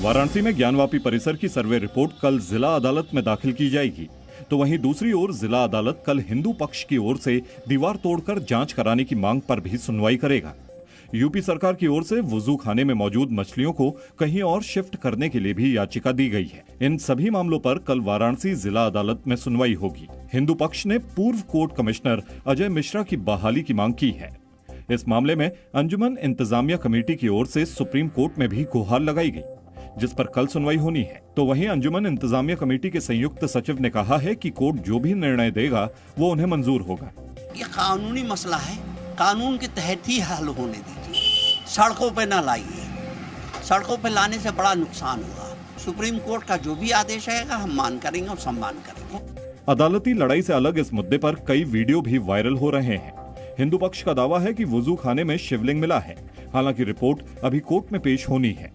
वाराणसी में ज्ञानवापी परिसर की सर्वे रिपोर्ट कल जिला अदालत में दाखिल की जाएगी, तो वहीं दूसरी ओर जिला अदालत कल हिंदू पक्ष की ओर से दीवार तोड़कर जांच कराने की मांग पर भी सुनवाई करेगा। यूपी सरकार की ओर से वुजू खाने में मौजूद मछलियों को कहीं और शिफ्ट करने के लिए भी याचिका दी गई है। इन सभी मामलों पर कल वाराणसी जिला अदालत में सुनवाई होगी। हिंदू पक्ष ने पूर्व कोर्ट कमिश्नर अजय मिश्रा की बहाली की मांग की है। इस मामले में अंजुमन इंतजामिया कमेटी की ओर से सुप्रीम कोर्ट में भी गुहार लगाई गई, जिस पर कल सुनवाई होनी है। तो वहीं अंजुमन इंतजामिया कमेटी के संयुक्त सचिव ने कहा है कि कोर्ट जो भी निर्णय देगा वो उन्हें मंजूर होगा। ये कानूनी मसला है, कानून के तहत ही हल होने दीजिए, सड़कों पे ना लाइए। सड़कों पे लाने से बड़ा नुकसान होगा। सुप्रीम कोर्ट का जो भी आदेश आएगा हम मान करेंगे और सम्मान करेंगे। अदालती लड़ाई से अलग इस मुद्दे पर कई वीडियो भी वायरल हो रहे हैं। हिंदू पक्ष का दावा है कि वुजू खाने में शिवलिंग मिला है, हालांकि रिपोर्ट अभी कोर्ट में पेश होनी है।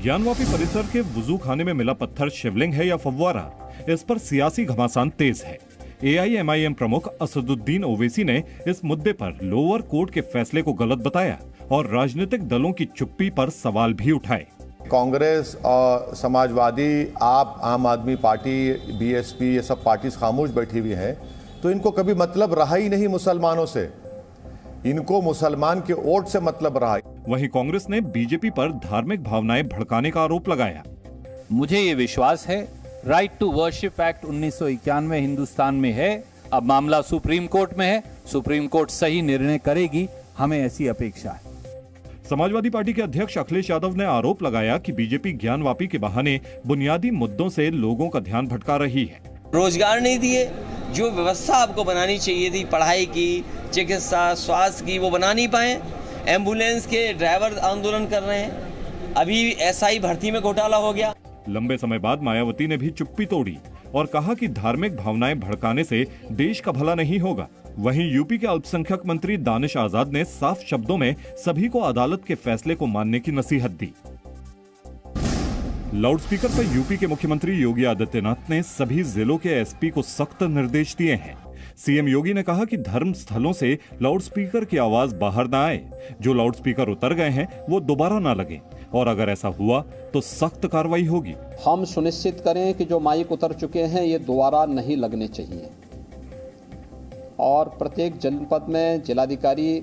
ज्ञानवापी परिसर के वुजू खाने में मिला पत्थर शिवलिंग है या फव्वारा, इस पर सियासी घमासान तेज है। AIMIM प्रमुख असदुद्दीन ओवैसी ने इस मुद्दे पर लोअर कोर्ट के फैसले को गलत बताया और राजनीतिक दलों की चुप्पी पर सवाल भी उठाए। कांग्रेस और समाजवादी, आप, आम आदमी पार्टी, BSP, ये सब पार्टीज खामोश बैठी हुई हैं, तो इनको कभी मतलब रहा ही नहीं मुसलमानों से। इनको मुसलमान के वोट से मतलब रहा। वहीं कांग्रेस ने बीजेपी पर धार्मिक भावनाएं भड़काने का आरोप लगाया। मुझे ये विश्वास है right to worship act 1991 Hindustan में है। अब मामला सुप्रीम कोर्ट में है, सुप्रीम कोर्ट सही निर्णय करेगी, हमें ऐसी अपेक्षा है। समाजवादी पार्टी के अध्यक्ष अखिलेश यादव ने आरोप लगाया कि बीजेपी ज्ञानवापी के बहाने बुनियादी मुद्दों से लोगों का ध्यान भटका रही है। रोजगार नहीं दिए, जो व्यवस्था आपको बनानी चाहिए थी पढ़ाई की, चिकित्सा, स्वास्थ्य की, वो बना नहीं पाए। एम्बुलेंस के ड्राइवर आंदोलन कर रहे हैं। अभी SI भर्ती में घोटाला हो गया। लंबे समय बाद मायावती ने भी चुप्पी तोड़ी और कहा कि धार्मिक भावनाएं भड़काने से देश का भला नहीं होगा। वहीं यूपी के अल्पसंख्यक मंत्री दानिश आजाद ने साफ शब्दों में सभी को अदालत के फैसले को मानने की नसीहत दी। लाउडस्पीकर पर यूपी के मुख्यमंत्री योगी आदित्यनाथ ने सभी जिलों के SP को सख्त निर्देश दिए हैं। CM योगी ने कहा कि धर्म स्थलों से लाउडस्पीकर की आवाज बाहर न आए। जो लाउडस्पीकर उतर गए हैं वो दोबारा न लगे और अगर ऐसा हुआ तो सख्त कार्रवाई होगी। हम सुनिश्चित करें कि जो माइक उतर चुके हैं ये दोबारा नहीं लगने चाहिए और प्रत्येक जनपद में जिलाधिकारी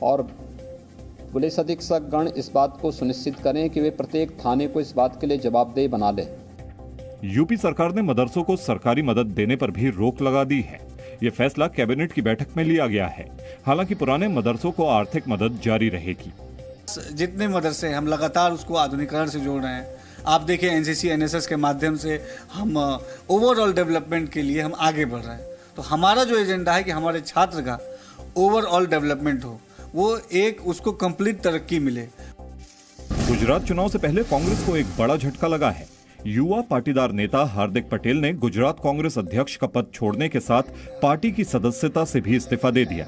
और पुलिस अधीक्षक गण इस बात को सुनिश्चित करें कि वे प्रत्येक थाने को इस बात के लिए जवाबदेह बना लें। यूपी सरकार ने मदरसों को सरकारी मदद देने पर भी रोक लगा दी है। ये फैसला कैबिनेट की बैठक में लिया गया है। हालांकि पुराने मदरसों को आर्थिक मदद जारी रहेगी। जितने मदरसे हम लगातार उसको आधुनिकीकरण से जोड़ रहे हैं। आप देखिए NCC NSS के माध्यम से हम ओवरऑल डेवलपमेंट के लिए हम आगे बढ़ रहे हैं। तो हमारा जो एजेंडा है कि हमारे छात्र का ओवरऑल डेवलपमेंट हो, वो एक उसको कंप्लीट तरक्की मिले। गुजरात चुनाव से पहले कांग्रेस को एक बड़ा झटका लगा है। युवा पाटीदार नेता हार्दिक पटेल ने गुजरात कांग्रेस अध्यक्ष का पद छोड़ने के साथ पार्टी की सदस्यता से भी इस्तीफा दे दिया।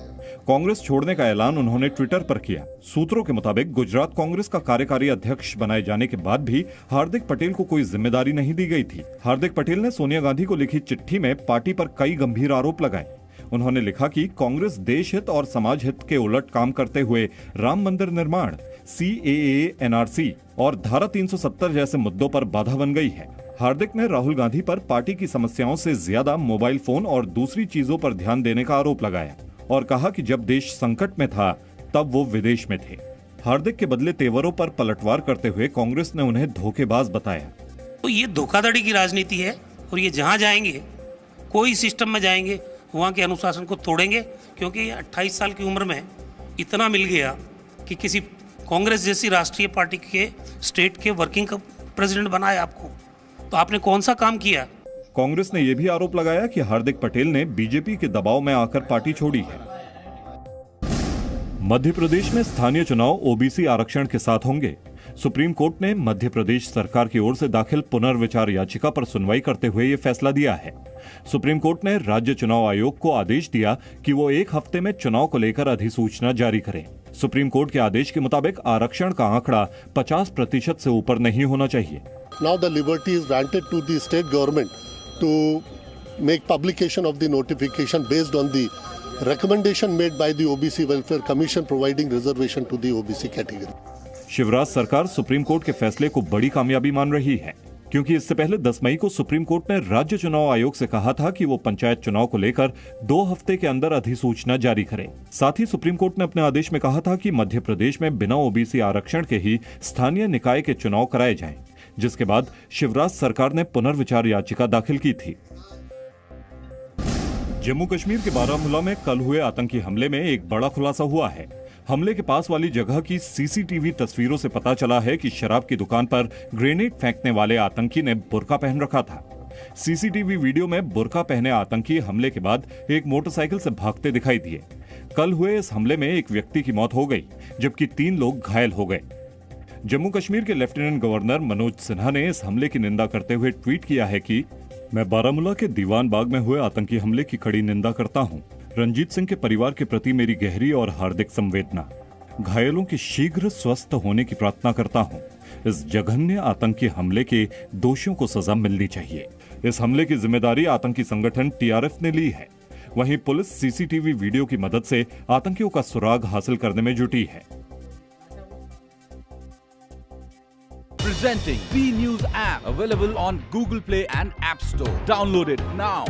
कांग्रेस छोड़ने का ऐलान उन्होंने ट्विटर पर किया। सूत्रों के मुताबिक गुजरात कांग्रेस का कार्यकारी अध्यक्ष बनाए जाने के बाद भी हार्दिक पटेल को कोई जिम्मेदारी नहीं दी गई थी। हार्दिक पटेल ने सोनिया गांधी को लिखी चिट्ठी में पार्टी पर कई गंभीर आरोप लगाए। उन्होंने लिखा कि कांग्रेस देश हित और समाज हित के उलट काम करते हुए राम मंदिर निर्माण, CAA, NRC और धारा 370 जैसे मुद्दों पर बाधा बन गई है। हार्दिक ने राहुल गांधी पर पार्टी की समस्याओं से ज्यादा मोबाइल फोन और दूसरी चीजों पर ध्यान देने का आरोप लगाया और कहा कि जब देश संकट में था तब वो विदेश में थे। हार्दिक के बदले तेवरों पर पलटवार करते हुए कांग्रेस ने उन्हें धोखेबाज बताया। तो ये धोखाधड़ी की राजनीति है और ये जहां जाएंगे, कोई सिस्टम में जाएंगे, वहां के अनुशासन को तोड़ेंगे, क्योंकि 28 साल की उम्र में इतना मिल गया कि किसी कांग्रेस जैसी राष्ट्रीय पार्टी के स्टेट के वर्किंग का प्रेसिडेंट बनाया आपको, तो आपने कौन सा काम किया। कांग्रेस ने यह भी आरोप लगाया कि हार्दिक पटेल ने बीजेपी के दबाव में आकर पार्टी छोड़ी है। मध्य प्रदेश में स्थानीय चुनाव OBC आरक्षण के साथ होंगे। सुप्रीम कोर्ट ने मध्य प्रदेश सरकार की ओर से दाखिल पुनर्विचार याचिका पर सुनवाई करते हुए ये फैसला दिया है। सुप्रीम कोर्ट ने राज्य चुनाव आयोग को आदेश दिया कि वो 1 हफ्ते में चुनाव को लेकर अधिसूचना जारी करें। सुप्रीम कोर्ट के आदेश के मुताबिक आरक्षण का आंकड़ा 50% से ऊपर नहीं होना चाहिए। Now the liberty is granted to the state government to make publication of the notification based on the recommendation made by the OBC Welfare Commission providing reservation to the OBC category. Shivraj सरकार supreme court के फैसले को बड़ी कामयाबी मान रही है, क्योंकि इससे पहले 10 मई को सुप्रीम कोर्ट ने राज्य चुनाव आयोग से कहा था कि वो पंचायत चुनाव को लेकर 2 हफ्ते के अंदर अधिसूचना जारी करे। साथ ही सुप्रीम कोर्ट ने अपने आदेश में कहा था कि मध्य प्रदेश में बिना ओबीसी आरक्षण के ही स्थानीय निकाय के चुनाव कराए जाएं, जिसके बाद शिवराज सरकार ने पुनर्विचार याचिका दाखिल की थी। जम्मू कश्मीर के बारामूला में कल हुए आतंकी हमले में एक बड़ा खुलासा हुआ है। हमले के पास वाली जगह की सीसीटीवी तस्वीरों से पता चला है कि शराब की दुकान पर ग्रेनेड फेंकने वाले आतंकी ने बुर्का पहन रखा था। सीसीटीवी वीडियो में बुर्का पहने आतंकी हमले के बाद एक मोटरसाइकिल से भागते दिखाई दिए। कल हुए इस हमले में एक व्यक्ति की मौत हो गई, जबकि 3 लोग घायल हो गए। जम्मू कश्मीर के लेफ्टिनेंट गवर्नर मनोज सिन्हा ने इस हमले की निंदा करते हुए ट्वीट किया है कि मैं बारामूला के दीवान बाग में हुए आतंकी हमले की कड़ी निंदा करता हूं। रंजीत सिंह के परिवार के प्रति मेरी गहरी और हार्दिक संवेदना। घायलों के शीघ्र स्वस्थ होने की प्रार्थना करता हूं। इस जघन्य आतंकी हमले के दोषियों को सजा मिलनी चाहिए। इस हमले की जिम्मेदारी आतंकी संगठन टीआरएफ ने ली है। वहीं पुलिस सीसीटीवी वीडियो की मदद से आतंकियों का सुराग हासिल करने में जुटी है। Presenting B News app, available on Google Play and App Store. Download it now.